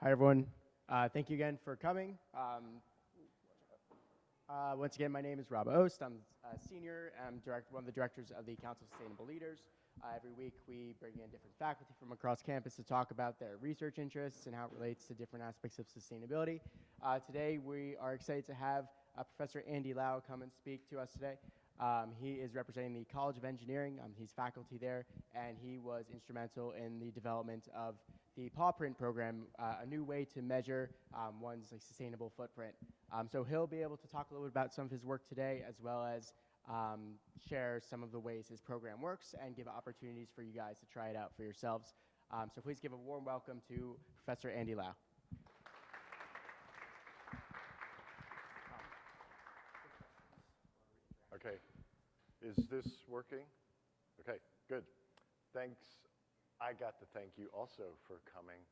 Hi, everyone. Thank you again for coming. Once again, my name is Rob Ost. I'm a senior. I'm one of the directors of the Council of Sustainable Leaders. Every week, we bring in different faculty from across campus to talk about their research interests and how it relates to different aspects of sustainability. Today, we are excited to have Professor Andy Lau come and speak to us today. He is representing the College of Engineering. He's faculty there, and he was instrumental in the development of the PawPrint program, a new way to measure one's sustainable footprint. So he'll be able to talk a little bit about some of his work today, as well as share some of the ways his program works and give opportunities for you guys to try it out for yourselves. So please give a warm welcome to Professor Andy Lau. Okay, is this working? Okay, good. Thanks. I got to thank you also for coming.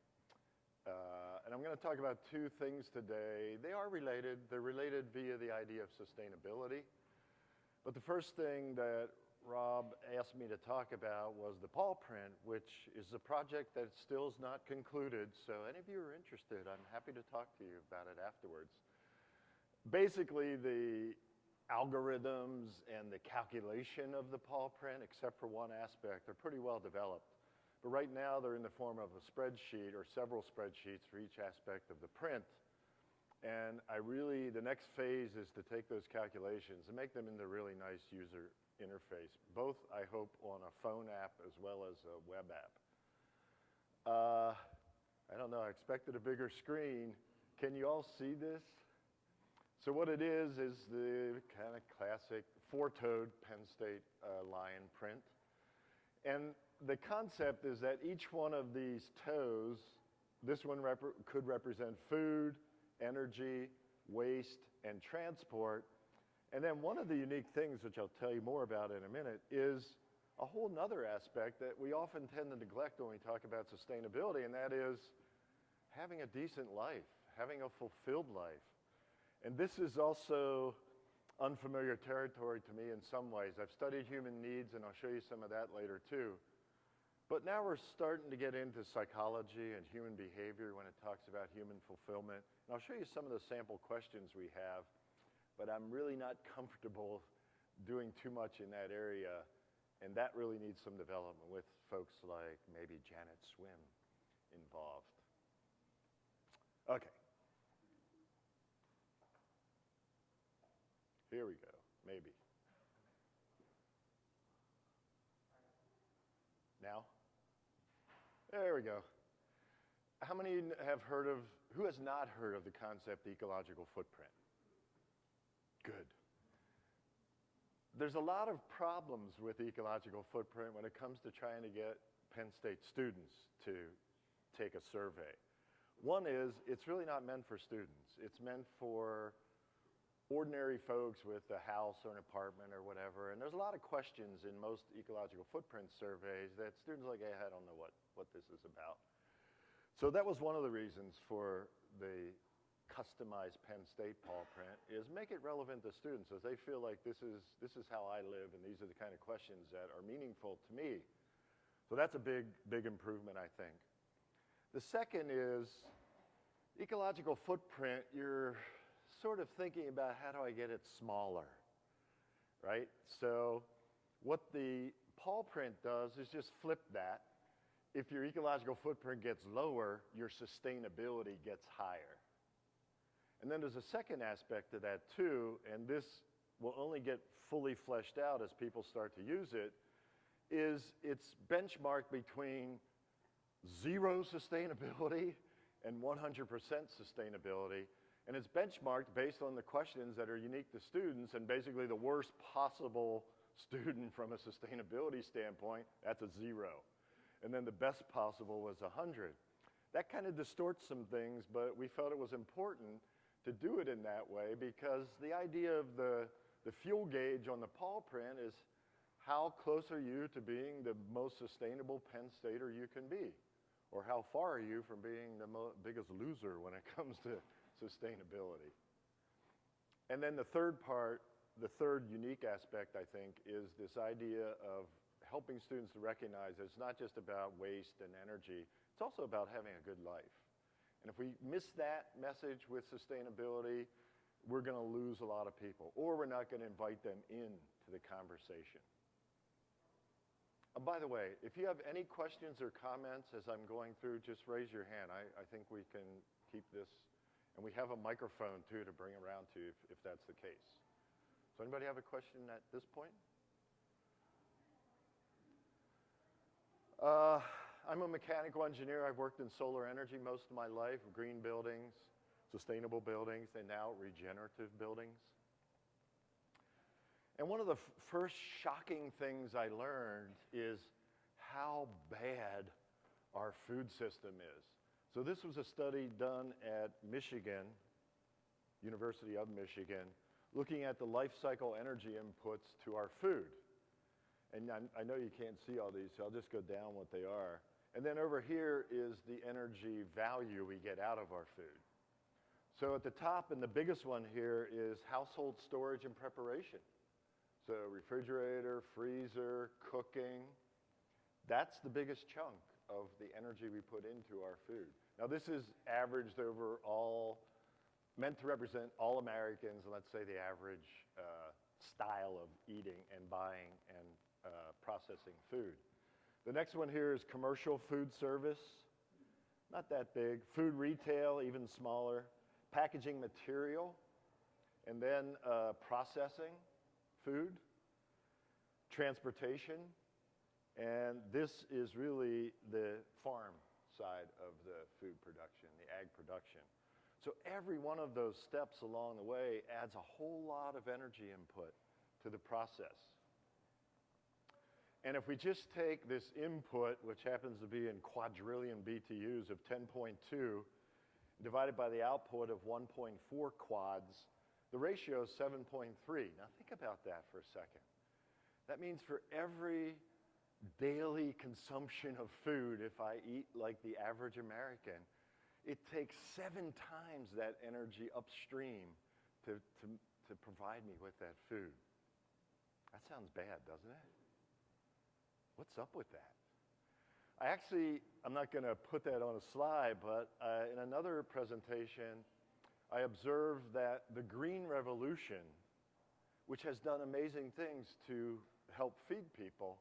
And I'm going to talk about two things today. They are related. They're related via the idea of sustainability. But the first thing that Rob asked me to talk about was the PawPrint, which is a project that still is not concluded. So any of you are interested, I'm happy to talk to you about it afterwards. Basically, the algorithms and the calculation of the PawPrint, except for one aspect, are pretty well developed. But right now, they're in the form of a spreadsheet or several spreadsheets for each aspect of the print. And the next phase is to take those calculations and make them into a really nice user interface, both, I hope, on a phone app as well as a web app. I don't know, I expected a bigger screen. Can you all see this? So what it is the kind of classic four-toed Penn State lion print. And the concept is that each one of these toes, this one could represent food, energy, waste, and transport. And then one of the unique things, which I'll tell you more about in a minute, is a whole nother aspect that we often tend to neglect when we talk about sustainability, and that is having a decent life, having a fulfilled life. And this is also unfamiliar territory to me in some ways. I've studied human needs, and I'll show you some of that later too. But now we're starting to get into psychology and human behavior when it talks about human fulfillment. And I'll show you some of the sample questions we have, but I'm really not comfortable doing too much in that area, and that really needs some development with folks like maybe Janet Swim involved. Okay. Here we go, maybe. Now? There we go. How many have who has not heard of the concept ecological footprint? Good. There's a lot of problems with ecological footprint when it comes to trying to get Penn State students to take a survey. One is, it's really not meant for students. It's meant for ordinary folks with a house or an apartment or whatever. And there's a lot of questions in most ecological footprint surveys that students are like, hey, I don't know what this is about. So that was one of the reasons for the customized Penn State PawPrint, is make it relevant to students as they feel like this is how I live, and these are the kind of questions that are meaningful to me. So that's a big improvement, I think. The second is ecological footprint. You're sort of thinking about, how do I get it smaller, right? So what the PawPrint does is just flip that. If your ecological footprint gets lower, your sustainability gets higher. And then there's a second aspect to that too, and this will only get fully fleshed out as people start to use it, is it's benchmarked between 0 sustainability and 100% sustainability. And it's benchmarked based on the questions that are unique to students, and basically the worst possible student from a sustainability standpoint, that's a 0. And then the best possible was 100. That kind of distorts some things, but we felt it was important to do it in that way, because the idea of the fuel gauge on the PawPrint is, how close are you to being the most sustainable Penn Stater you can be? Or how far are you from being the biggest loser when it comes to sustainability? And then the third part, the third unique aspect, I think, is this idea of helping students to recognize that it's not just about waste and energy, it's also about having a good life. And if we miss that message with sustainability, we're going to lose a lot of people, or we're not going to invite them into the conversation. By the way, if you have any questions or comments as I'm going through, just raise your hand. I think we can keep this, and we have a microphone too to bring around to you if that's the case. So anybody have a question at this point? I'm a mechanical engineer. I've worked in solar energy most of my life, green buildings, sustainable buildings, and now regenerative buildings. And one of the first shocking things I learned is how bad our food system is. So this was a study done at Michigan, University of Michigan, looking at the life cycle energy inputs to our food. And I know you can't see all these, so I'll just go down what they are. And then over here is the energy value we get out of our food. So at the top, and the biggest one here, is household storage and preparation. So refrigerator, freezer, cooking, that's the biggest chunk of the energy we put into our food. Now this is averaged over all, meant to represent all Americans, and let's say the average style of eating and buying and processing food. The next one here is commercial food service, not that big. Food retail, even smaller. Packaging material, and then processing food, transportation, and this is really the farm side of the food production, the ag production. So every one of those steps along the way adds a whole lot of energy input to the process. And if we just take this input, which happens to be in quadrillion BTUs of 10.2, divided by the output of 1.4 quads, the ratio is 7.3. Now think about that for a second. That means for every daily consumption of food, if I eat like the average American, it takes 7 times that energy upstream to provide me with that food. That sounds bad, doesn't it? What's up with that? I'm not going to put that on a slide, but in another presentation, I observed that the Green Revolution, which has done amazing things to help feed people,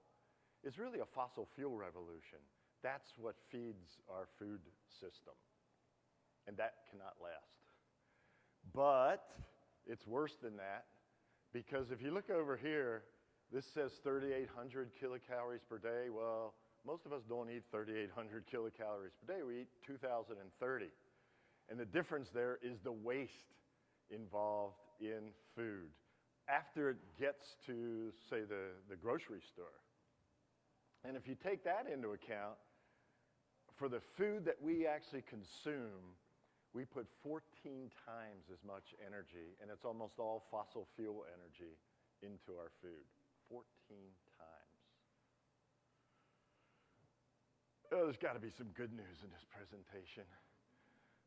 is really a fossil fuel revolution. That's what feeds our food system, and that cannot last. But it's worse than that, because if you look over here, this says 3,800 kilocalories per day. Well, most of us don't eat 3,800 kilocalories per day. We eat 2,030. And the difference there is the waste involved in food after it gets to, say, the grocery store. And if you take that into account, for the food that we actually consume, we put 14 times as much energy, and it's almost all fossil fuel energy, into our food. 14 times. Oh, there's got to be some good news in this presentation.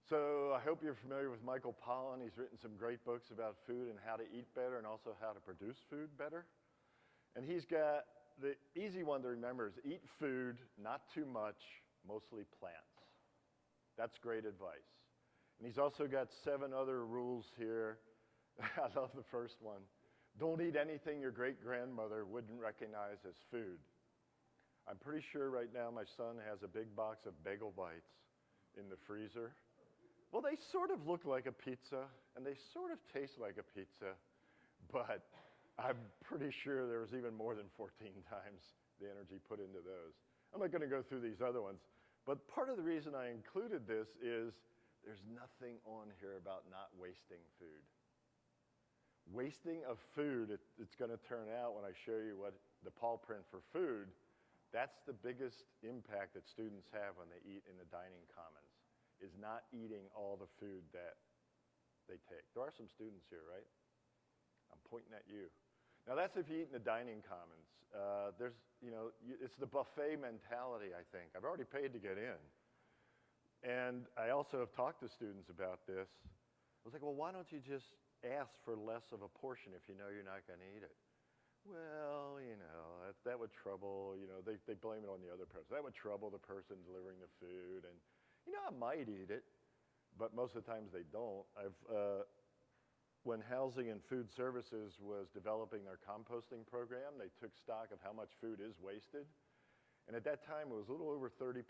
So I hope you're familiar with Michael Pollan. He's written some great books about food and how to eat better and also how to produce food better. And he's got the easy one to remember is eat food, not too much, mostly plants. That's great advice. And he's also got 7 other rules here. I love the first one. Don't eat anything your great-grandmother wouldn't recognize as food. I'm pretty sure right now my son has a big box of bagel bites in the freezer. Well, they sort of look like a pizza, and they sort of taste like a pizza, but I'm pretty sure there was even more than 14 times the energy put into those. I'm not going to go through these other ones, but part of the reason I included this is there's nothing on here about not wasting food. Wasting of food, it's going to turn out when I show you what the PawPrint for food, that's the biggest impact that students have when they eat in the dining commons, is not eating all the food that they take. There are some students here, right? I'm pointing at you. Now that's if you eat in the dining commons. It's the buffet mentality, I think. I've already paid to get in. And I also have talked to students about this. I was like, well, why don't you just ask for less of a portion if you know you're not going to eat it? Well, that would trouble, they blame it on the other person. That would trouble the person delivering the food. And, I might eat it, but most of the times they don't. When Housing and Food Services was developing their composting program, they took stock of how much food is wasted. And at that time, it was a little over 30%.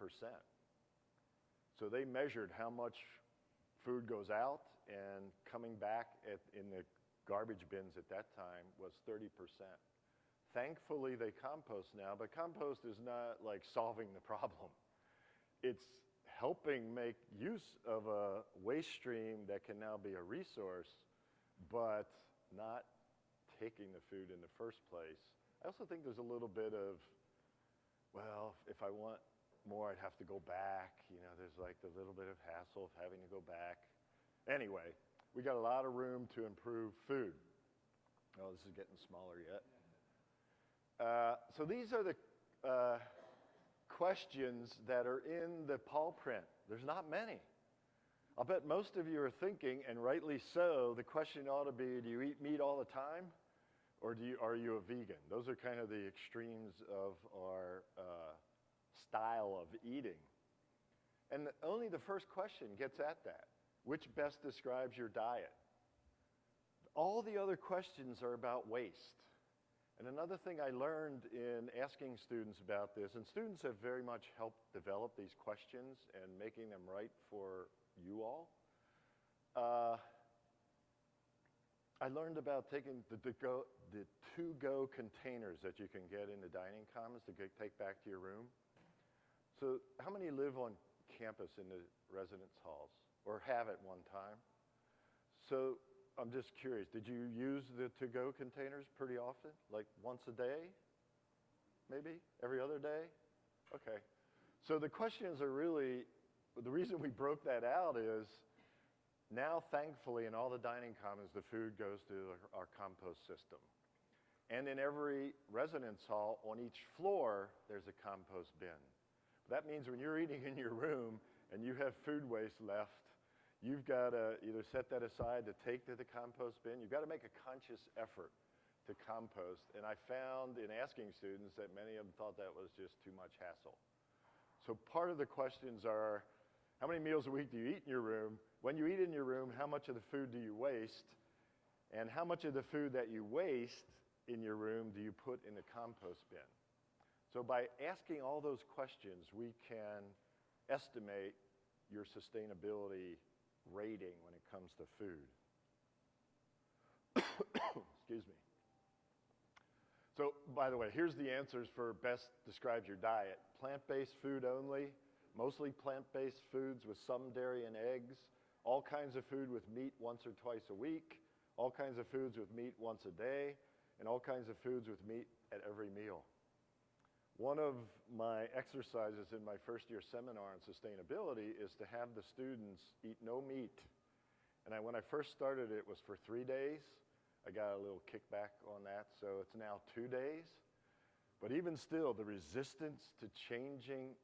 So they measured how much food goes out, and coming back in the garbage bins at that time was 30%. Thankfully, they compost now, but compost is not like solving the problem. It's helping make use of a waste stream that can now be a resource, but not taking the food in the first place. I also think there's a little bit of, well, if I want more, I'd have to go back. You know, there's like the little bit of hassle of having to go back. Anyway, we got a lot of room to improve food. Oh, this is getting smaller yet. So these are the questions that are in the PawPrint. There's not many. I'll bet most of you are thinking, and rightly so, the question ought to be, do you eat meat all the time? Or are you a vegan? Those are kind of the extremes of our style of eating. And only the first question gets at that. Which best describes your diet? All the other questions are about waste. And another thing I learned in asking students about this, and students have very much helped develop these questions and making them right for you all. I learned about taking the to-go containers that you can get in the dining commons to take back to your room. So how many live on campus in the residence halls or have at one time? So I'm just curious, did you use the to-go containers pretty often? Like once a day? Maybe? Every other day? Okay. So the questions are really, the reason we broke that out is now, thankfully, in all the dining commons, the food goes to our compost system. And in every residence hall, on each floor, there's a compost bin. That means when you're eating in your room and you have food waste left, you've got to either set that aside to take to the compost bin. You've got to make a conscious effort to compost. And I found in asking students that many of them thought that was just too much hassle. So part of the questions are, how many meals a week do you eat in your room? When you eat in your room, how much of the food do you waste? And how much of the food that you waste in your room do you put in the compost bin? So by asking all those questions, we can estimate your sustainability rating when it comes to food. Excuse me. So, by the way, here's the answers for best describes your diet. Plant-based food only, mostly plant-based foods with some dairy and eggs, all kinds of food with meat once or twice a week, all kinds of foods with meat once a day, and all kinds of foods with meat at every meal. One of my exercises in my first year seminar on sustainability is to have the students eat no meat. And when I first started, it was for 3 days. I got a little kickback on that, so it's now 2 days. But even still, the resistance to changing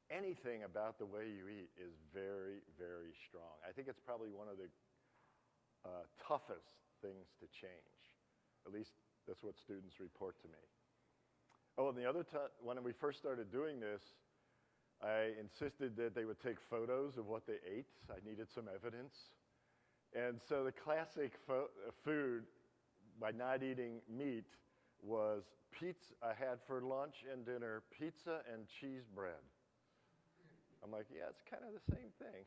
anything about the way you eat is very, very strong. I think it's probably one of the toughest things to change. At least that's what students report to me. Oh, and the other time, when we first started doing this, I insisted that they would take photos of what they ate. I needed some evidence. And so the classic food by not eating meat was pizza. I had for lunch and dinner pizza and cheese bread. I'm like, yeah, it's kind of the same thing.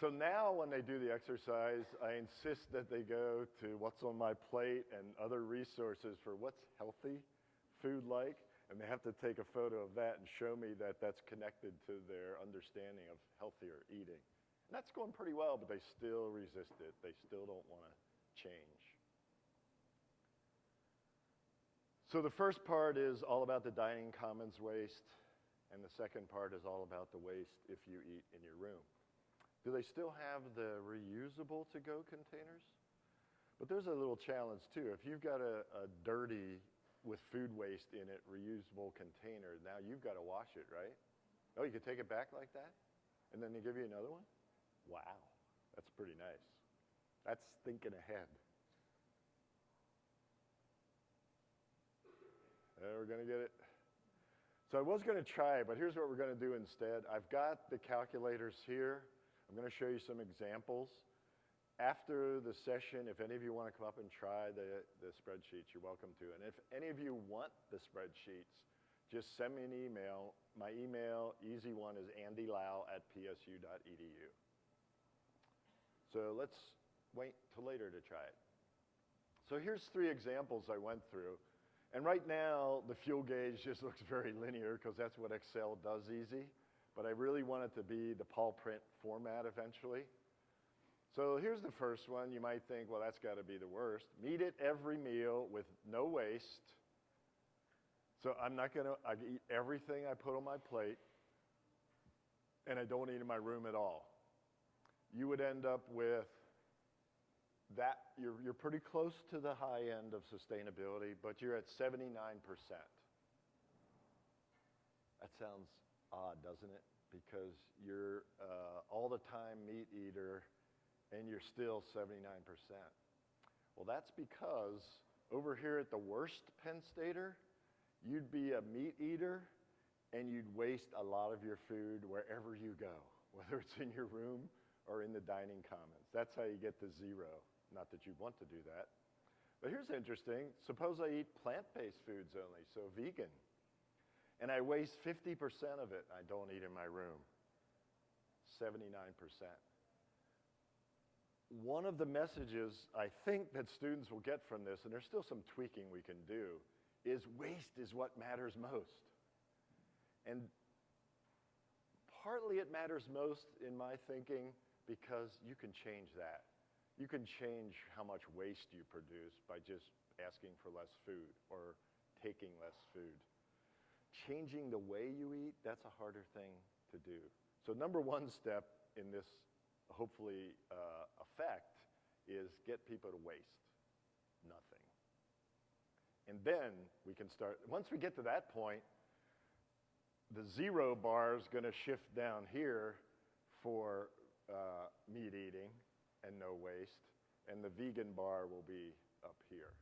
So now when they do the exercise, I insist that they go to what's on my plate and other resources for what's healthy food like, and they have to take a photo of that and show me that that's connected to their understanding of healthier eating. And that's going pretty well, but they still resist it. They still don't want to change. So the first part is all about the dining commons waste, and the second part is all about the waste if you eat in your room. Do they still have the reusable to-go containers? But there's a little challenge too. If you've got a dirty, with food waste in it, reusable container, now you've got to wash it, right? Oh, you could take it back like that? And then they give you another one? Wow, that's pretty nice. That's thinking ahead. We're going to get it. So I was going to try, but here's what we're going to do instead. I've got the calculators here. I'm going to show you some examples. After the session, if any of you want to come up and try the spreadsheets, you're welcome to. And if any of you want the spreadsheets, just send me an email. My email, easy one, is andylau@psu.edu. So let's wait till later to try it. So here's 3 examples I went through. And right now, the fuel gauge just looks very linear because that's what Excel does easy. But I really want it to be the PawPrint format eventually. So here's the first one. You might think, well, that's got to be the worst. Meet at every meal with no waste. So I eat everything I put on my plate, and I don't eat in my room at all. You would end up with that. You're pretty close to the high end of sustainability, but you're at 79%. That sounds odd, doesn't it? Because you're all the time meat eater, and you're still 79%. Well, that's because over here at the worst Penn Stater, you'd be a meat eater, and you'd waste a lot of your food wherever you go, whether it's in your room or in the dining commons. That's how you get to 0. Not that you want to do that. But here's interesting. Suppose I eat plant-based foods only, so vegan, and I waste 50% of it. I don't eat in my room, 79%. One of the messages I think that students will get from this, and there's still some tweaking we can do, is waste is what matters most. And partly it matters most in my thinking because you can change that. You can change how much waste you produce by just asking for less food or taking less food. Changing the way you eat, that's a harder thing to do. So number 1 step in this, hopefully, effect is get people to waste nothing. And then we can start, once we get to that point, the 0 bar is going to shift down here for meat eating and no waste, and the vegan bar will be up here.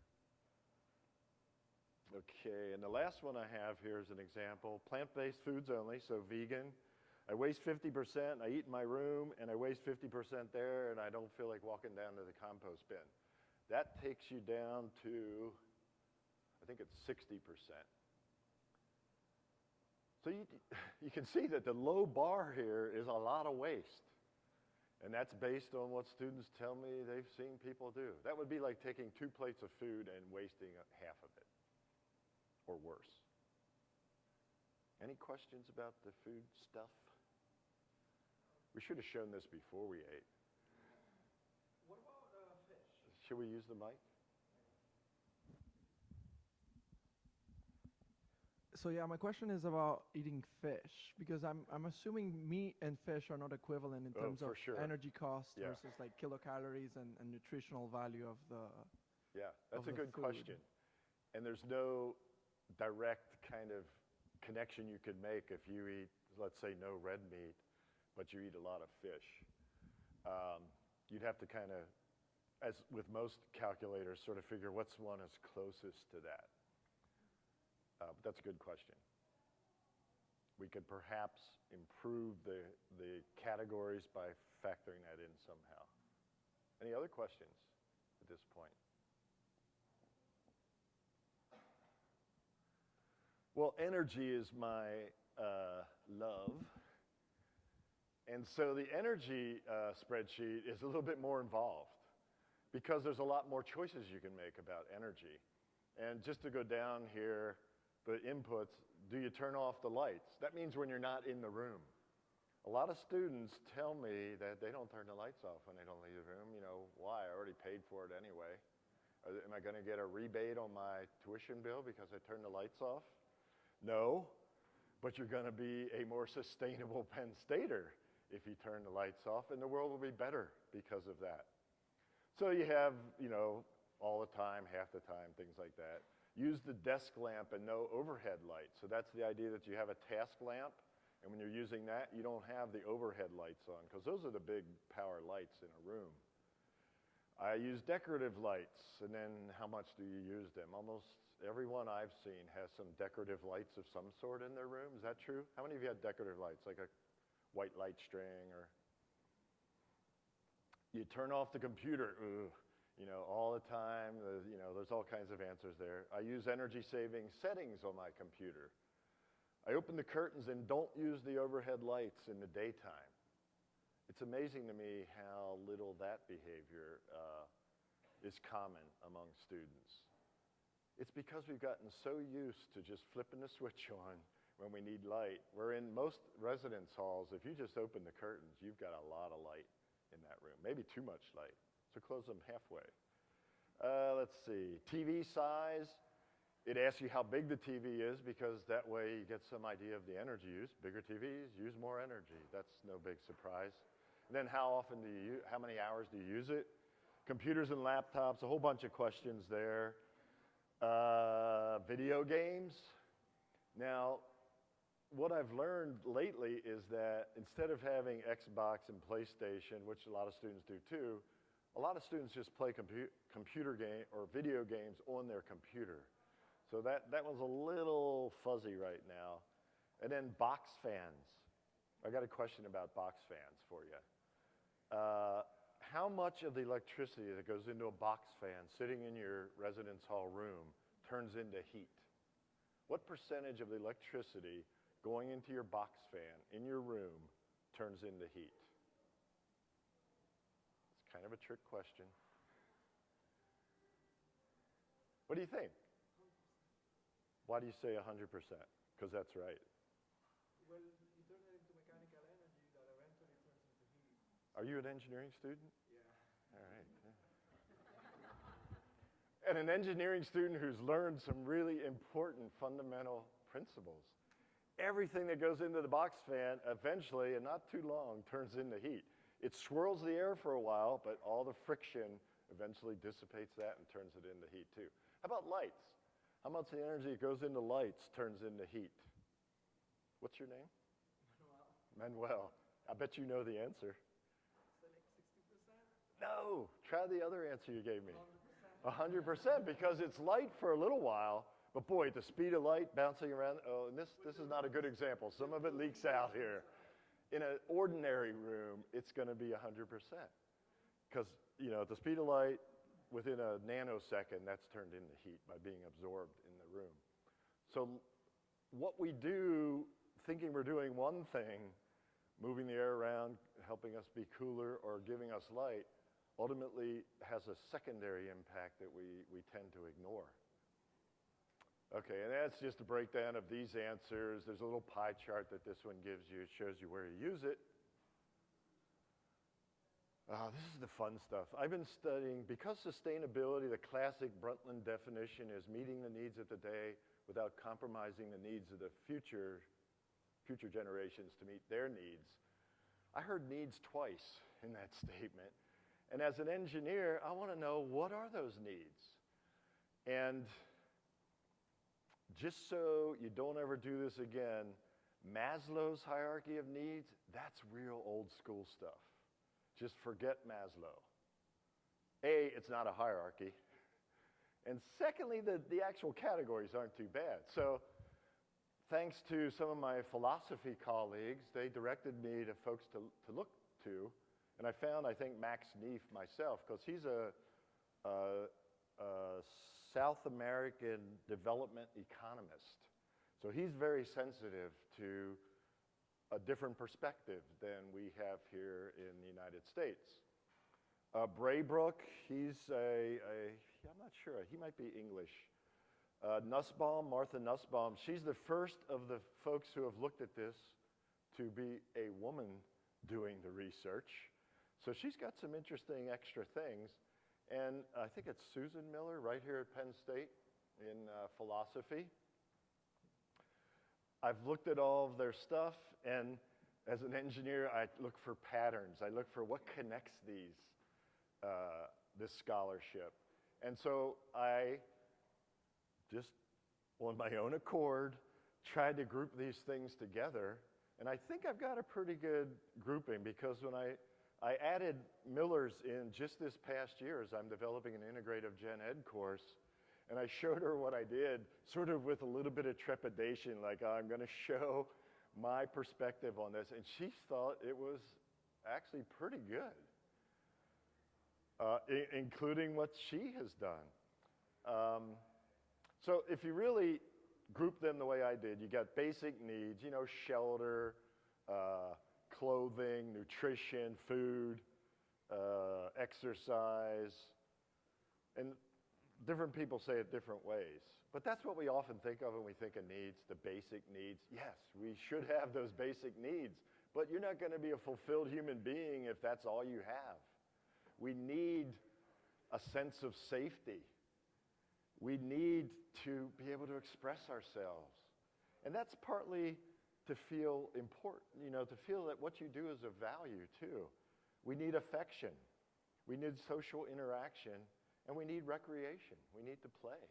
Okay, and the last one I have here is an example. Plant-based foods only, so vegan. I waste 50%, I eat in my room, and I waste 50% there, and I don't feel like walking down to the compost bin. That takes you down to, I think it's 60%. So you can see that the low bar here is a lot of waste. And that's based on what students tell me they've seen people do. That would be like taking 2 plates of food and wasting half of it, or worse. Any questions about the food stuff? We should have shown this before we ate. What about fish? Should we use the mic? So yeah, my question is about eating fish, because I'm assuming meat and fish are not equivalent in terms of sure. energy cost Yeah. versus like kilocalories and nutritional value of the. Yeah, that's of a the good food. question. And there's no direct kind of connection you could make if you eat, let's say, no red meat, but you eat a lot of fish. You'd have to kind of, as with most calculators, sort of figure what's one is closest to that. But that's a good question. We could perhaps improve the categories by factoring that in somehow. Any other questions at this point? Well, energy is my love. And so the energy spreadsheet is a little bit more involved because there's a lot more choices you can make about energy. And just to go down here, the inputs, do you turn off the lights? That means when you're not in the room. A lot of students tell me that they don't turn the lights off when they don't leave the room. You know, why? I already paid for it anyway. Am I going to get a rebate on my tuition bill because I turned the lights off? No, but you're going to be a more sustainable Penn Stater if you turn the lights off, and the world will be better because of that. So you have, you know, all the time, half the time, things like that. Use the desk lamp and no overhead light. So that's the idea that you have a task lamp, and when you're using that, you don't have the overhead lights on, because those are the big power lights in a room. I use decorative lights, and then how much do you use them? Almost everyone I've seen has some decorative lights of some sort in their room. Is that true? How many of you had decorative lights, like a white light string or You turn off the computer, all the time. There's all kinds of answers there. I use energy-saving settings on my computer. I open the curtains and don't use the overhead lights in the daytime. It's amazing to me how little that behavior is common among students. It's because we've gotten so used to just flipping the switch on when we need light. We're in most residence halls, if you just open the curtains, you've got a lot of light in that room, maybe too much light. So close them halfway. Let's see, TV size. It asks you how big the TV is because that way you get some idea of the energy use. Bigger TVs use more energy. That's no big surprise. And then how many hours do you use it? Computers and laptops, a whole bunch of questions there. Video games. Now, what I've learned lately is that instead of having Xbox and PlayStation, which a lot of students do too, a lot of students just play computer game or video games on their computer. So that one's a little fuzzy right now. And then box fans. I got a question about box fans for you. How much of the electricity that goes into a box fan sitting in your residence hall room turns into heat? What percentage of the electricity going into your box fan in your room turns into heat? It's kind of a trick question. What do you think? Why do you say 100%? Because that's right. Well, you turn it into mechanical energy that eventually turns into heat. Are you an engineering student? Yeah. All right. Yeah. And an engineering student who's learned some really important fundamental principles. Everything that goes into the box fan eventually, and not too long, turns into heat. It swirls the air for a while, but all the friction eventually dissipates that and turns it into heat too. How about lights? How much of the energy that goes into lights turns into heat? What's your name? Manuel. I bet you know the answer. So like 60%? No, try the other answer you gave me. 100%, because it's light for a little while, but boy, the speed of light bouncing around, and this is not a good example. Some of it leaks out here. In an ordinary room, it's going to be 100%. Because, the speed of light, within a nanosecond, that's turned into heat by being absorbed in the room. So what we do, thinking we're doing one thing, moving the air around, helping us be cooler, or giving us light, ultimately has a secondary impact that we tend to ignore. Okay, and that's just a breakdown of these answers. There's a little pie chart that this one gives you. It shows you where you use it. This is the fun stuff. I've been studying, because sustainability, the classic Brundtland definition is meeting the needs of the day without compromising the needs of the future generations to meet their needs. I heard needs twice in that statement. And as an engineer, I want to know, what are those needs? And just so you don't ever do this again, Maslow's hierarchy of needs, that's real old school stuff. Just forget Maslow. A, it's not a hierarchy. And secondly, the actual categories aren't too bad. So thanks to some of my philosophy colleagues, they directed me to folks to look to. And I found, I think, Max Neef myself, because he's a South American development economist. So he's very sensitive to a different perspective than we have here in the United States. Braybrook, he's I'm not sure, he might be English. Nussbaum, Martha Nussbaum, she's the first of the folks who have looked at this to be a woman doing the research. So she's got some interesting extra things. And I think it's Susan Miller right here at Penn State in philosophy. I've looked at all of their stuff, and as an engineer, I look for patterns. I look for what connects this scholarship. And so I just, on my own accord, tried to group these things together. And I think I've got a pretty good grouping, because when I added Miller's in just this past year as I'm developing an integrative gen ed course, and I showed her what I did, sort of with a little bit of trepidation, like, I'm going to show my perspective on this. And she thought it was actually pretty good. including what she has done. So if you really group them the way I did, you got basic needs, you know, shelter, clothing, nutrition, food, exercise, and different people say it different ways. But that's what we often think of when we think of needs, the basic needs. Yes, we should have those basic needs, but you're not going to be a fulfilled human being if that's all you have. We need a sense of safety. We need to be able to express ourselves. And that's partly to feel important, you know, to feel that what you do is of value too. We need affection. We need social interaction. And we need recreation. We need to play.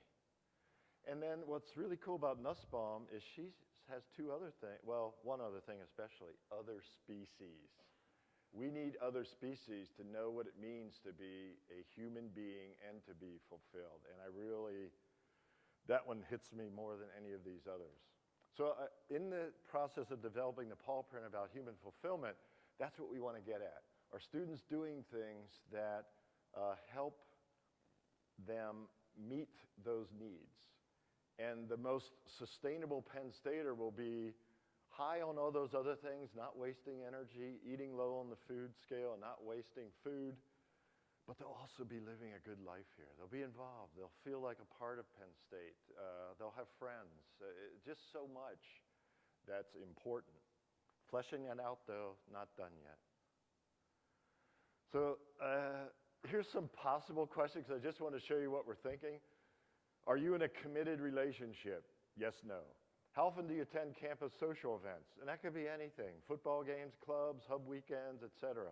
And then what's really cool about Nussbaum is she has two other things, well, one other thing especially, other species. We need other species to know what it means to be a human being and to be fulfilled. And I really, that one hits me more than any of these others. So in the process of developing the PawPrint about human fulfillment, that's what we want to get at. Are students doing things that help them meet those needs? And the most sustainable Penn Stater will be high on all those other things, not wasting energy, eating low on the food scale, not wasting food, but they'll also be living a good life here. They'll be involved. They'll feel like a part of Penn State. They'll have friends. Just so much that's important. Fleshing it out, though, not done yet. So here's some possible questions. I just want to show you what we're thinking. Are you in a committed relationship? Yes, no. How often do you attend campus social events? And that could be anything, football games, clubs, hub weekends, etc.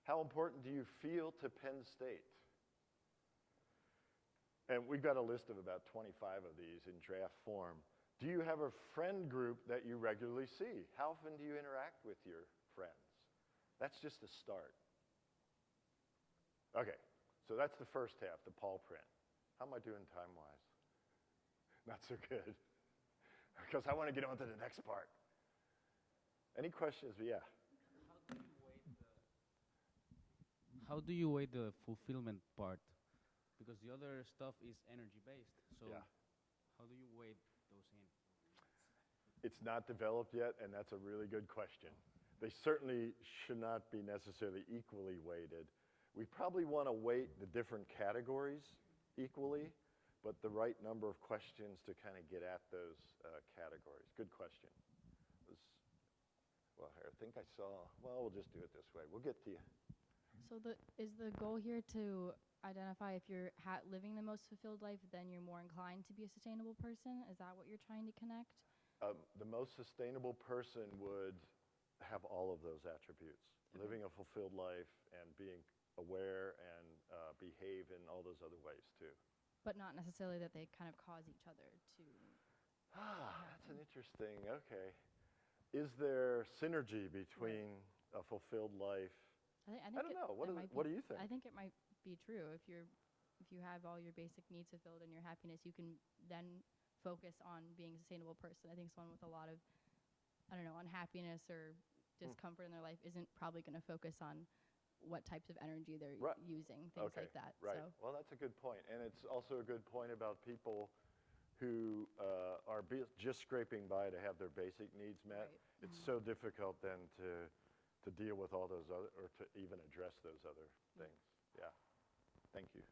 How important do you feel to Penn State? And we've got a list of about 25 of these in draft form. Do you have a friend group that you regularly see? How often do you interact with your friends? That's just a start. Okay, so that's the first half, the PawPrint. How am I doing time-wise? Not so good. Because I want to get on to the next part. Any questions? Yeah. How do you weigh the fulfillment part? Because the other stuff is energy-based. So Yeah. how do you weigh those in? It's not developed yet, and that's a really good question. They certainly should not be necessarily equally weighted. We probably want to weight the different categories equally, but the right number of questions to kind of get at those categories. Good question. Well, I think I saw, well, we'll just do it this way. We'll get to you. So is the goal here to identify if you're living the most fulfilled life, then you're more inclined to be a sustainable person? Is that what you're trying to connect? The most sustainable person would have all of those attributes. Okay. Living a fulfilled life and being aware and behave in all those other ways too. But not necessarily that they kind of cause each other to... That's an interesting, okay. Is there synergy between a fulfilled life? I don't know. What do you think? I think it might be true. If you have all your basic needs fulfilled and your happiness, you can then focus on being a sustainable person. I think someone with a lot of, I don't know, unhappiness or discomfort in their life isn't probably going to focus on what types of energy they're using, things like that. Right. So. Well, that's a good point. And it's also a good point about people who are just scraping by to have their basic needs met. Right. It's so difficult then to deal with all those other, or to even address those other things. Yeah. Thank you.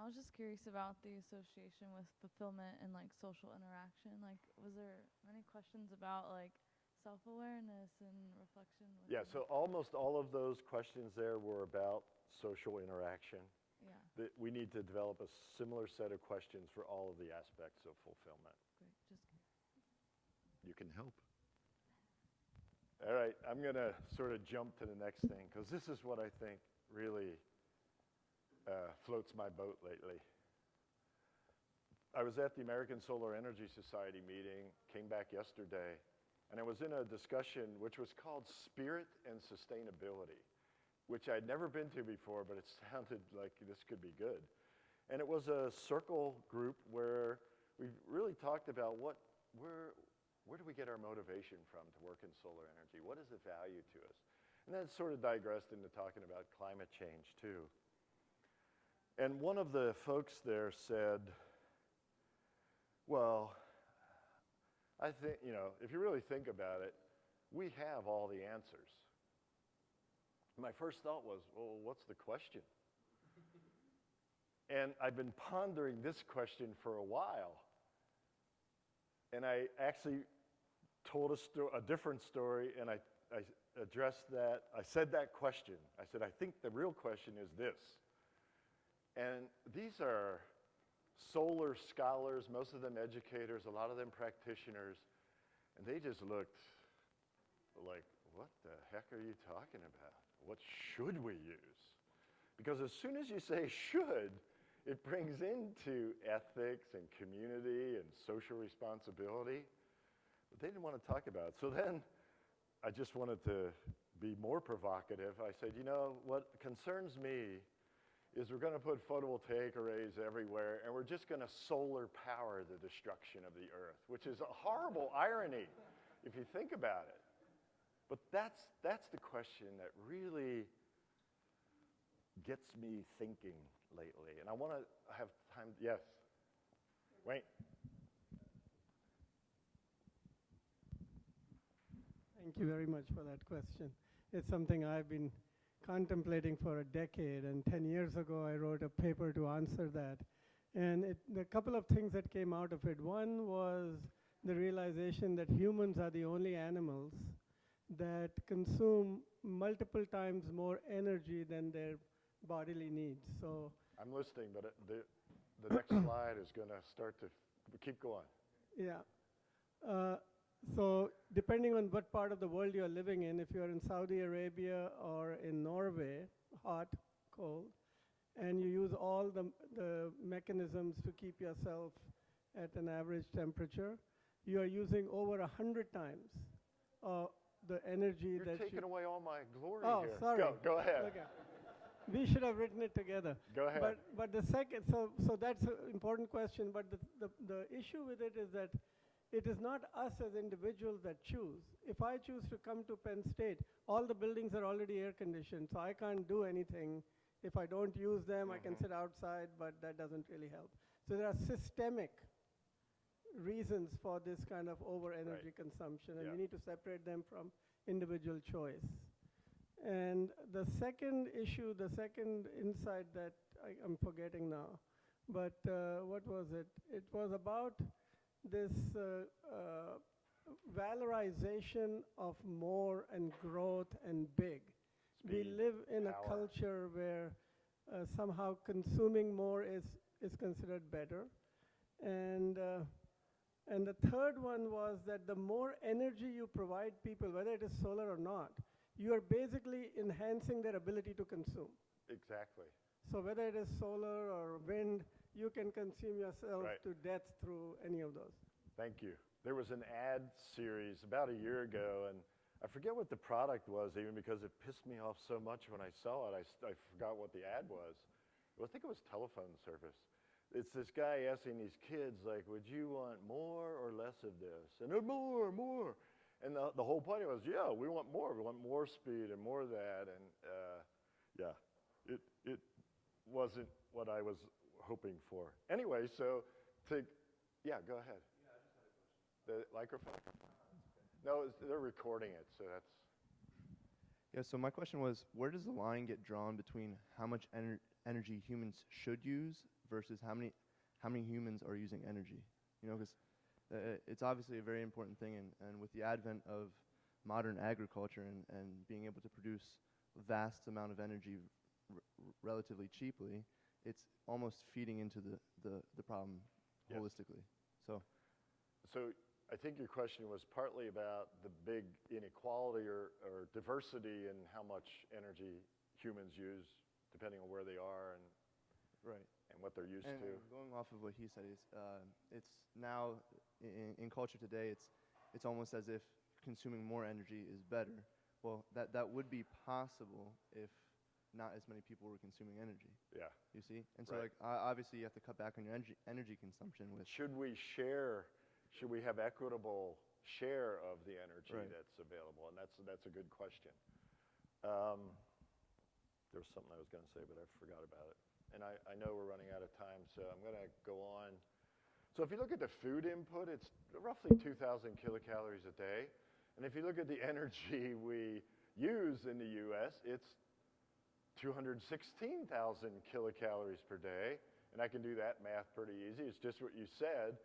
I was just curious about the association with fulfillment and like social interaction. Like, was there any questions about like self-awareness and reflection? Yeah, so almost all of those questions there were about social interaction. Yeah. We need to develop a similar set of questions for all of the aspects of fulfillment. Great. Just You can help. All right, I'm going to sort of jump to the next thing, because this is what I think really floats my boat lately. I was at the American Solar Energy Society meeting, came back yesterday, and I was in a discussion which was called Spirit and Sustainability, which I'd never been to before, but it sounded like this could be good. And it was a circle group where we really talked about what where do we get our motivation from to work in solar energy? What is the value to us? And then it sort of digressed into talking about climate change too. And one of the folks there said, well, I think, you know, if you really think about it, we have all the answers. My first thought was, well, what's the question? And I've been pondering this question for a while. And I actually told a different story, and I addressed that. I said that question. I said, I think the real question is this. And these are solar scholars, most of them educators, a lot of them practitioners, and they just looked like, what the heck are you talking about? What should we use? Because as soon as you say should, it brings into ethics and community and social responsibility. But they didn't want to talk about it. So then I just wanted to be more provocative. I said, you know, what concerns me is we're going to put photovoltaic arrays everywhere, and we're just going to solar power the destruction of the earth, which is a horrible irony if you think about it. But that's the question that really gets me thinking lately. And I want to have time. Yes. Wait. Thank you very much for that question. It's something I've been contemplating for a decade, and 10 years ago I wrote a paper to answer that. And the couple of things that came out of it. One was the realization that humans are the only animals that consume multiple times more energy than their bodily needs. So I'm listening, but the next slide is going to start to keep going. Yeah. So depending on what part of the world you're living in, if you're in Saudi Arabia or in Norway, hot, cold, and you use all the mechanisms to keep yourself at an average temperature, you are using over 100 times the energy You're that taking away all my glory oh, here. sorry. Go ahead. Okay. We should have written it together. Go ahead. But the second, so that's an important question, but the issue with it is that it is not us as individuals that choose. If I choose to come to Penn State, all the buildings are already air conditioned, so I can't do anything. If I don't use them, I can sit outside, but that doesn't really help. So there are systemic reasons for this kind of over energy consumption, and we need to separate them from individual choice. And the second issue, the second insight that I'm forgetting now, but what was it? It was about this valorization of more and growth and big. Speed, we live in power. A culture where somehow consuming more is considered better. And the third one was that the more energy you provide people, whether it is solar or not, you are basically enhancing their ability to consume. Exactly. So whether it is solar or wind, you can consume yourself to death through any of those. Thank you. There was an ad series about a year ago, and I forget what the product was even because it pissed me off so much when I saw it. I forgot what the ad was. Well, I think it was telephone service. It's this guy asking these kids, like, would you want more or less of this? And more. And the whole point was, yeah, we want more. We want more speed and more of that. And yeah, it wasn't what I was hoping for. Anyway, so yeah, go ahead. Yeah, I just had a question. The microphone? No, they're recording it, so that's. Yeah, so my question was, where does the line get drawn between how much energy humans should use versus how many humans are using energy? You know, because it's obviously a very important thing, and with the advent of modern agriculture and being able to produce vast amount of energy relatively cheaply, it's almost feeding into the problem holistically. So I think your question was partly about the big inequality or diversity in how much energy humans use, depending on where they are and what they're used to. And going off of what he said, it's now in culture today, it's almost as if consuming more energy is better. Well, that would be possible if not as many people were consuming energy. Yeah. You see? And so like obviously you have to cut back on your energy consumption with. Should we have equitable share of the energy Right. that's available? And that's a good question. There was something I was going to say, but I forgot about it. And I know we're running out of time, so I'm going to go on. So if you look at the food input, it's roughly 2,000 kilocalories a day. And if you look at the energy we use in the US, it's 216,000 kilocalories per day. And I can do that math pretty easy. It's just what you said.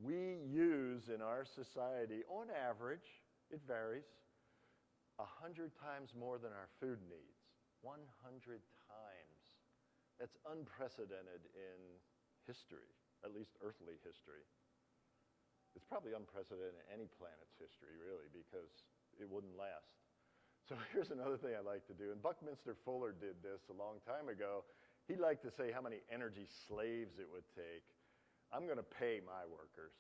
We use in our society, on average, it varies, 100 times more than our food needs. 100 times. That's unprecedented in history, at least earthly history. It's probably unprecedented in any planet's history, really, because it wouldn't last. So here's another thing I like to do, and Buckminster Fuller did this a long time ago. He liked to say how many energy slaves it would take. I'm going to pay my workers.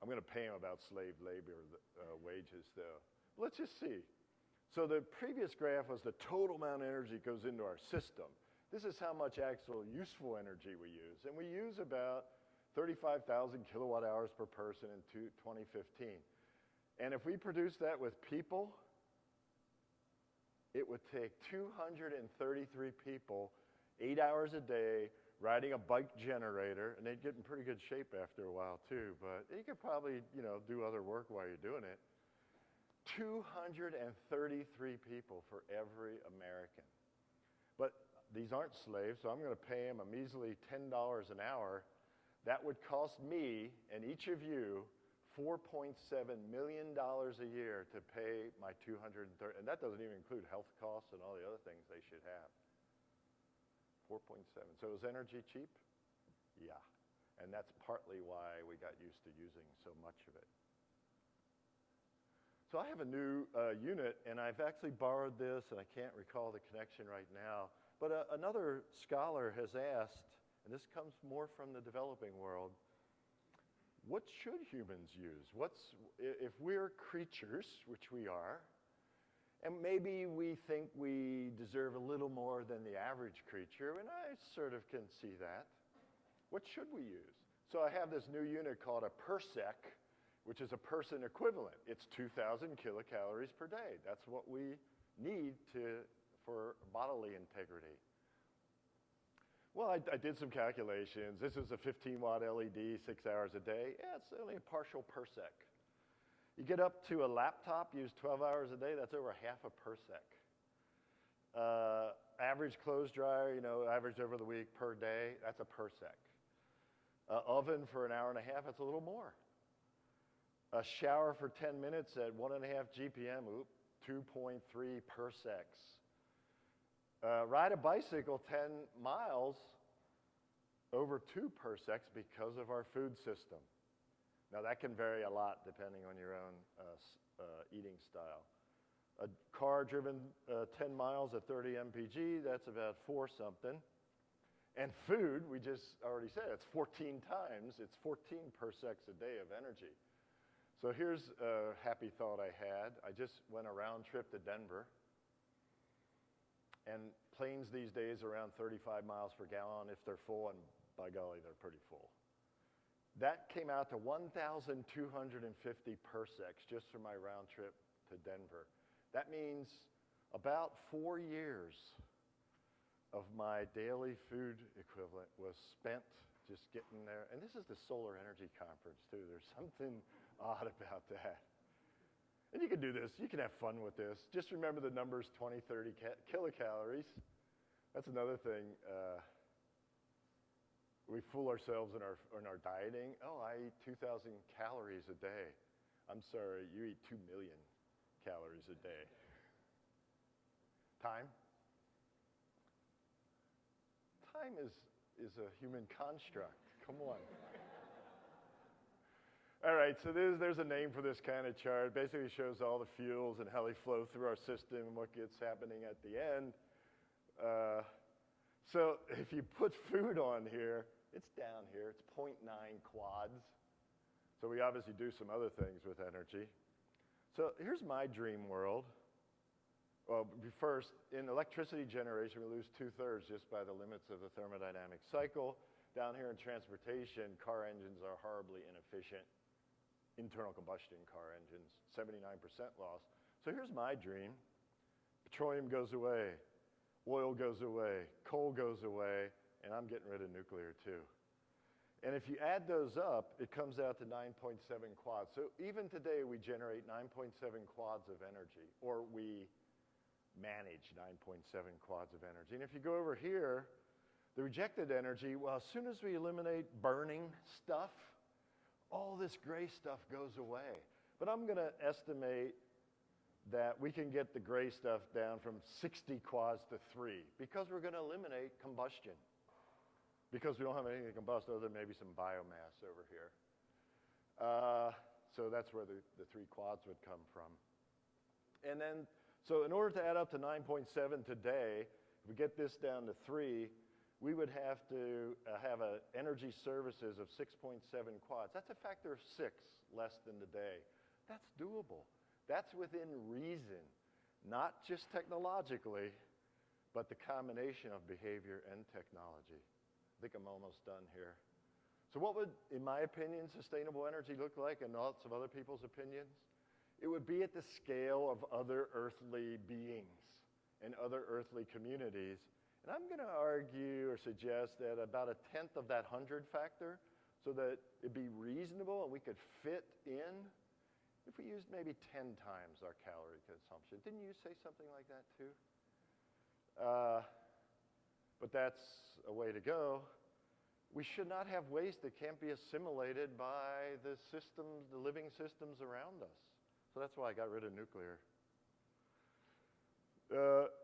I'm going to pay them about slave labor wages, though. Let's just see. So the previous graph was the total amount of energy that goes into our system. This is how much actual useful energy we use. And we use about 35,000 kilowatt hours per person in 2015. And if we produce that with people, it would take 233 people, 8 hours a day, riding a bike generator, and they'd get in pretty good shape after a while too, but you could probably, do other work while you're doing it. 233 people for every American. But these aren't slaves, so I'm going to pay them a measly $10 an hour. That would cost me and each of you $4.7 million a year to pay my 230, and that doesn't even include health costs and all the other things they should have. 4.7. So is energy cheap? Yeah. And that's partly why we got used to using so much of it. So I have a new unit, and I've actually borrowed this, and I can't recall the connection right now. But another scholar has asked, and this comes more from the developing world, what should humans use? If we're creatures, which we are, and maybe we think we deserve a little more than the average creature, and I sort of can see that. What should we use? So I have this new unit called a parsec, which is a person equivalent. It's 2,000 kilocalories per day. That's what we need for bodily integrity. Well, I did some calculations. This is a 15-watt LED, 6 hours a day. Yeah, it's only a partial parsec. You get up to a laptop, use 12 hours a day, that's over half a parsec. Average clothes dryer, average over the week per day, that's a parsec. Oven for an hour and a half, that's a little more. A shower for 10 minutes at 1.5 GPM, 2.3 parsecs. Ride a bicycle 10 miles, over 2 parsecs because of our food system. Now that can vary a lot depending on your own eating style. A car driven 10 miles at 30 mpg, that's about 4 something. And food, we just already said, it's 14 times, it's 14 parsecs a day of energy. So here's a happy thought I had. I just went a round trip to Denver. And planes these days are around 35 miles per gallon if they're full, and by golly, they're pretty full. That came out to 1,250 parsecs just for my round trip to Denver. That means about 4 years of my daily food equivalent was spent just getting there. And this is the solar energy conference, too. There's something odd about that. And you can do this. You can have fun with this. Just remember the numbers 20, 30 kilocalories. That's another thing. We fool ourselves in our dieting. Oh, I eat 2,000 calories a day. I'm sorry, you eat 2 million calories a day. Time? Time is a human construct. Come on. All right, so there's a name for this kind of chart. It basically shows all the fuels and how they flow through our system and what gets happening at the end. So if you put food on here, it's down here. It's 0.9 quads. So we obviously do some other things with energy. So here's my dream world. Well, first, in electricity generation, we lose 2/3 just by the limits of the thermodynamic cycle. Down here in transportation, car engines are horribly inefficient. internal combustion car engines, 79% loss. So here's my dream. Petroleum goes away, oil goes away, coal goes away, and I'm getting rid of nuclear too. And if you add those up, it comes out to 9.7 quads. So even today, we generate 9.7 quads of energy, or we manage 9.7 quads of energy. And if you go over here, the rejected energy, well, as soon as we eliminate burning stuff, all this gray stuff goes away. But I'm going to estimate that we can get the gray stuff down from 60 quads to 3 because we're going to eliminate combustion. Because we don't have anything to combust other than maybe some biomass over here. So that's where the 3 quads would come from. And then, so in order to add up to 9.7 today, if we get this down to 3, we would have to have an energy services of 6.7 quads. That's a factor of 6 less than today. That's doable. That's within reason, not just technologically, but the combination of behavior and technology. I think I'm almost done here. So what would, in my opinion, sustainable energy look like, and lots of other people's opinions? It would be at the scale of other earthly beings and other earthly communities. And I'm going to argue or suggest that about 1/10 of that 100 factor, so that it'd be reasonable and we could fit in, if we used maybe 10 times our calorie consumption. Didn't you say something like that too? But that's a way to go. We should not have waste that can't be assimilated by the systems, the living systems around us. So that's why I got rid of nuclear.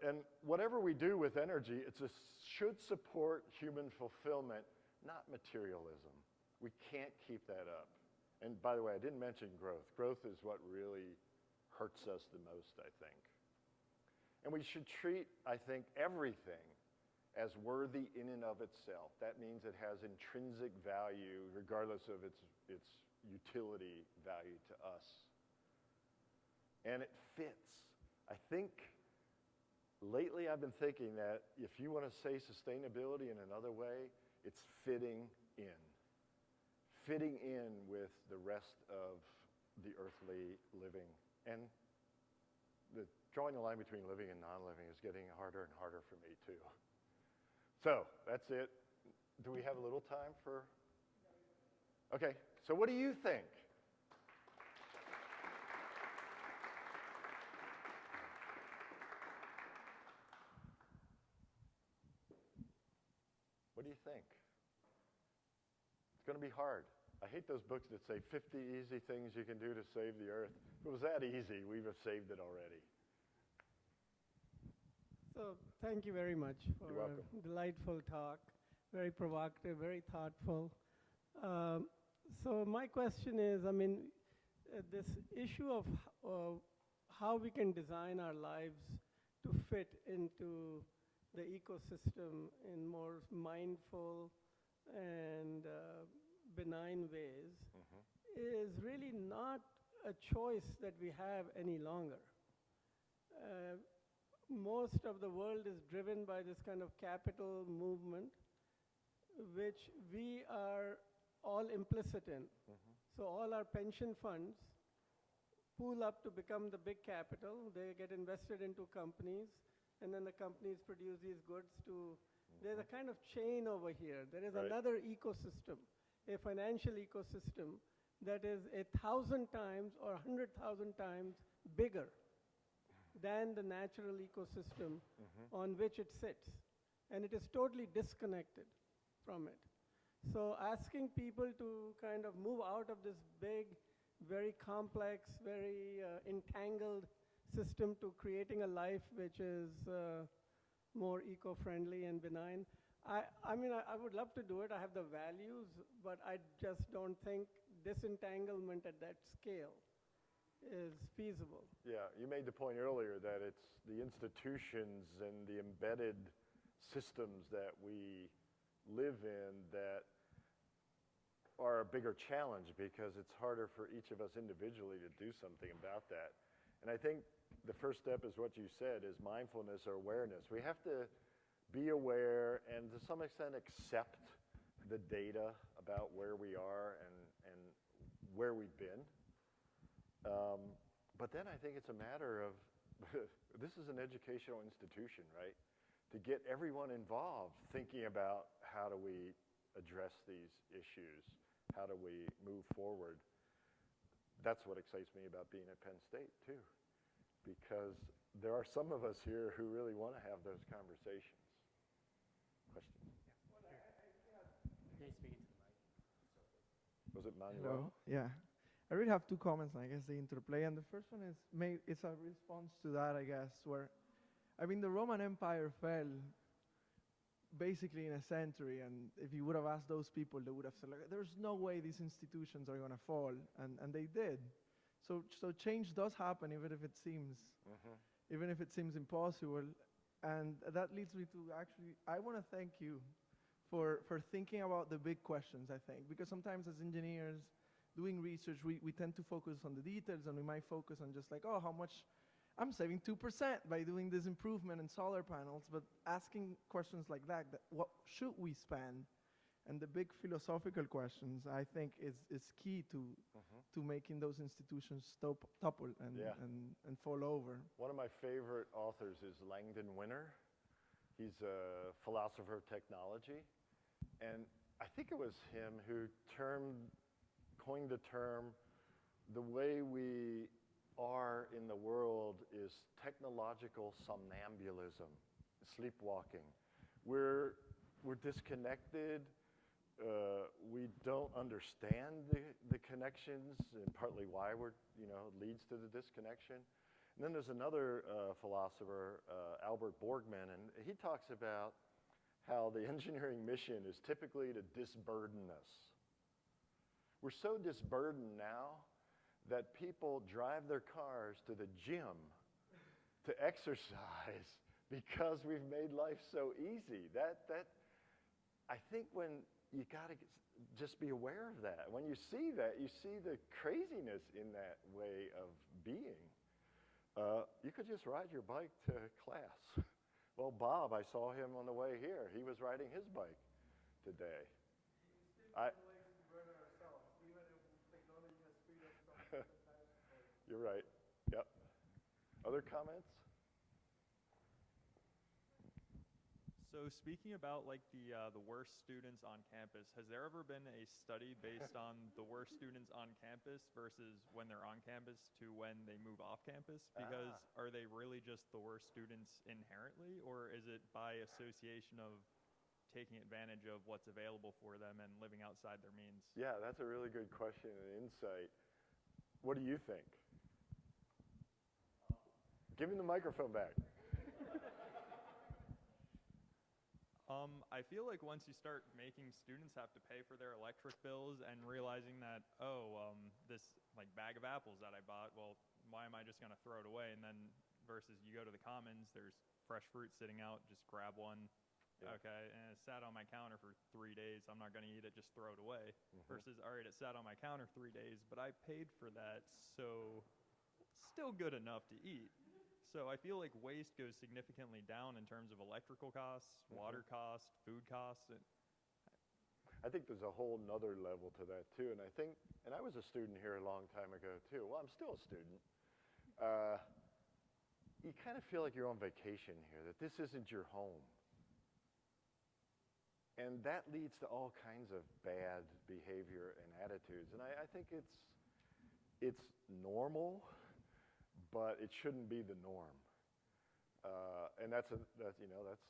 And whatever we do with energy, it should support human fulfillment, not materialism. We can't keep that up. And by the way, I didn't mention growth. Growth is what really hurts us the most, I think. And we should treat, I think, everything as worthy in and of itself. That means it has intrinsic value regardless of its utility value to us. And it fits. I think lately I've been thinking that if you want to say sustainability in another way, it's fitting in. Fitting in with the rest of the earthly living. And drawing the line between living and non-living is getting harder and harder for me too. So that's it. Do we have a little time for? Okay, so what do you think? What do you think? It's going to be hard. I hate those books that say 50 easy things you can do to save the earth. If it was that easy, we would have saved it already. So thank you very much for You're welcome. a delightful talk, very provocative, very thoughtful. So my question is, I mean, this issue of how we can design our lives to fit into the ecosystem in more mindful and benign ways is really not a choice that we have any longer. Most of the world is driven by this kind of capital movement, which we are all implicit in. So all our pension funds pool up to become the big capital. They get invested into companies, and then the companies produce these goods to, there's a kind of chain over here. There is another ecosystem, a financial ecosystem that is 1,000 times or 100,000 times bigger than the natural ecosystem on which it sits. And it is totally disconnected from it. So asking people to kind of move out of this big, very complex, very entangled system to creating a life which is more eco-friendly and benign. I mean, I would love to do it. I have the values, but I just don't think disentanglement at that scale is feasible. Yeah, you made the point earlier that it's the institutions and the embedded systems that we live in that are a bigger challenge because it's harder for each of us individually to do something about that. And I think the first step is what you said, is mindfulness or awareness. We have to be aware and to some extent accept the data about where we are and where we've been But then I think it's a matter of, this is an educational institution, right? To get everyone involved thinking about how do we address these issues, how do we move forward. That's what excites me about being at Penn State too, because there are some of us here who really want to have those conversations. Question? Can you speak into the mic? Was it Manuel? Hello. Yeah. I really have two comments, I guess, the interplay. And the first one is, it's a response to that, I guess, where, I mean, the Roman Empire fell basically in a century. And if you would have asked those people, they would have said, like, there's no way these institutions are going to fall. And they did. So change does happen, even if it seems, even if it seems impossible. And that leads me to actually, I want to thank you for thinking about the big questions, I think. Because sometimes as engineers, doing research, we tend to focus on the details, and we might focus on just like, oh, how much I'm saving 2% by doing this improvement in solar panels, but asking questions like that what should we spend? And the big philosophical questions, I think, is key to making those institutions topple and fall over. One of my favorite authors is Langdon Winner. He's a philosopher of technology. And I think it was him who coined the term, the way we are in the world is technological somnambulism, sleepwalking. We're disconnected. We don't understand the connections, and partly why leads to the disconnection. And then there's another philosopher, Albert Borgman, and he talks about how the engineering mission is typically to disburden us. We're so disburdened now that people drive their cars to the gym to exercise because we've made life so easy. I think when you got to just be aware of that. When you see that, you see the craziness in that way of being. You could just ride your bike to class. Well, Bob, I saw him on the way here. He was riding his bike today. You're right. Yep. Other comments? So speaking about like the worst students on campus, has there ever been a study based on the worst students on campus versus when they're on campus to when they move off campus? Because are they really just the worst students inherently, or is it by association of taking advantage of what's available for them and living outside their means? Yeah, that's a really good question and insight. What do you think? Give him the microphone back. I feel like once you start making students have to pay for their electric bills and realizing that, this like bag of apples that I bought, well, why am I just going to throw it away? And then versus you go to the commons, there's fresh fruit sitting out, just grab one. Yeah. Okay, and it sat on my counter for 3 days. I'm not going to eat it, just throw it away. Versus, all right, it sat on my counter 3 days, but I paid for that, so still good enough to eat. So I feel like waste goes significantly down in terms of electrical costs, water costs, food costs. I think there's a whole nother level to that too. And I was a student here a long time ago too. Well, I'm still a student. You kind of feel like you're on vacation here, that this isn't your home. And that leads to all kinds of bad behavior and attitudes. And I think it's normal, but it shouldn't be the norm. And that's another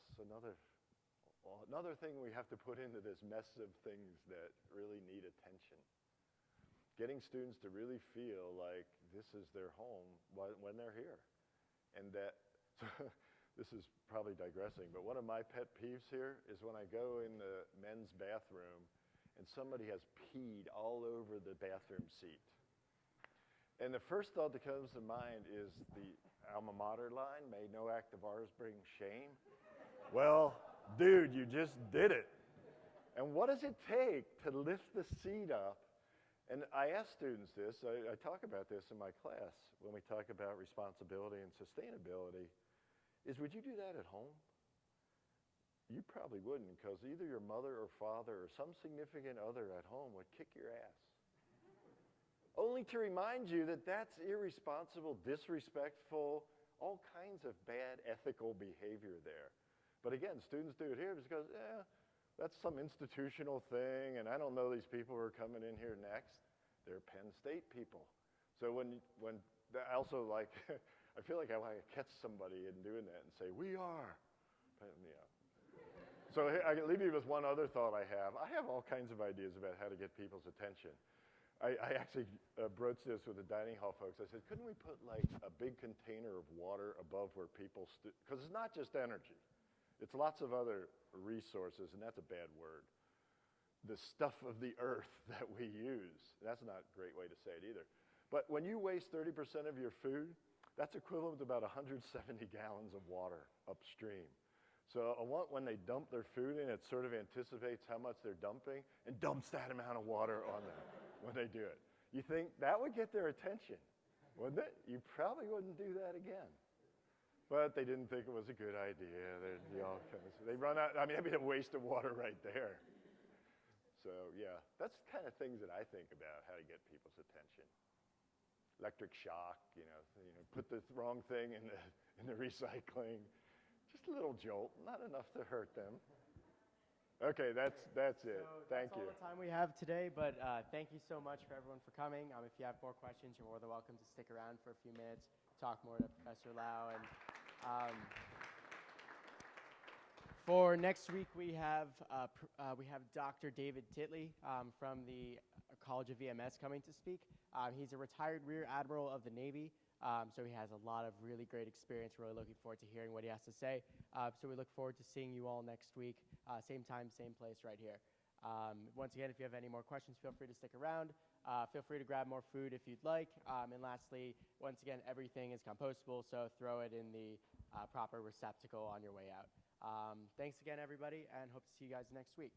thing we have to put into this mess of things that really need attention. Getting students to really feel like this is their home when they're here. And that, this is probably digressing, but one of my pet peeves here is when I go in the men's bathroom and somebody has peed all over the bathroom seat. And the first thought that comes to mind is the alma mater line, may no act of ours bring shame. Well, dude, you just did it. And what does it take to lift the seat up? And I ask students this, I talk about this in my class when we talk about responsibility and sustainability, is would you do that at home? You probably wouldn't, because either your mother or father or some significant other at home would kick your ass. only to remind you that that's irresponsible, disrespectful, all kinds of bad ethical behavior there. But again, students do it here just because, that's some institutional thing, and I don't know these people who are coming in here next. They're Penn State people. So when I also like, I feel like I want to catch somebody in doing that and say, we are. But, yeah. So I can leave you with one other thought I have. I have all kinds of ideas about how to get people's attention. I actually broached this with the dining hall folks. I said, couldn't we put like a big container of water above where people, because it's not just energy. It's lots of other resources, and that's a bad word. The stuff of the earth that we use. That's not a great way to say it either. But when you waste 30% of your food, that's equivalent to about 170 gallons of water upstream. So I want when they dump their food in, it sort of anticipates how much they're dumping and dumps that amount of water on them when they do it. You think that would get their attention, wouldn't it? You probably wouldn't do that again. But they didn't think it was a good idea. They run out. I mean, that'd be a waste of water right there. So yeah, that's the kind of things that I think about how to get people's attention. Electric shock, put the wrong thing in the recycling. Just a little jolt, not enough to hurt them. Okay, that's it. Thank you. That's all the time we have today, but thank you so much for everyone for coming. If you have more questions, you're more than welcome to stick around for a few minutes, talk more to Professor Lau. And for next week, we have Dr. David Titley from the College of VMS coming to speak. He's a retired Rear Admiral of the Navy. So he has a lot of really great experience. Really looking forward to hearing what he has to say. So we look forward to seeing you all next week. Same time, same place right here. Once again, if you have any more questions, feel free to stick around. Feel free to grab more food if you'd like. And lastly, once again, everything is compostable, so throw it in the proper receptacle on your way out. Thanks again, everybody, and hope to see you guys next week.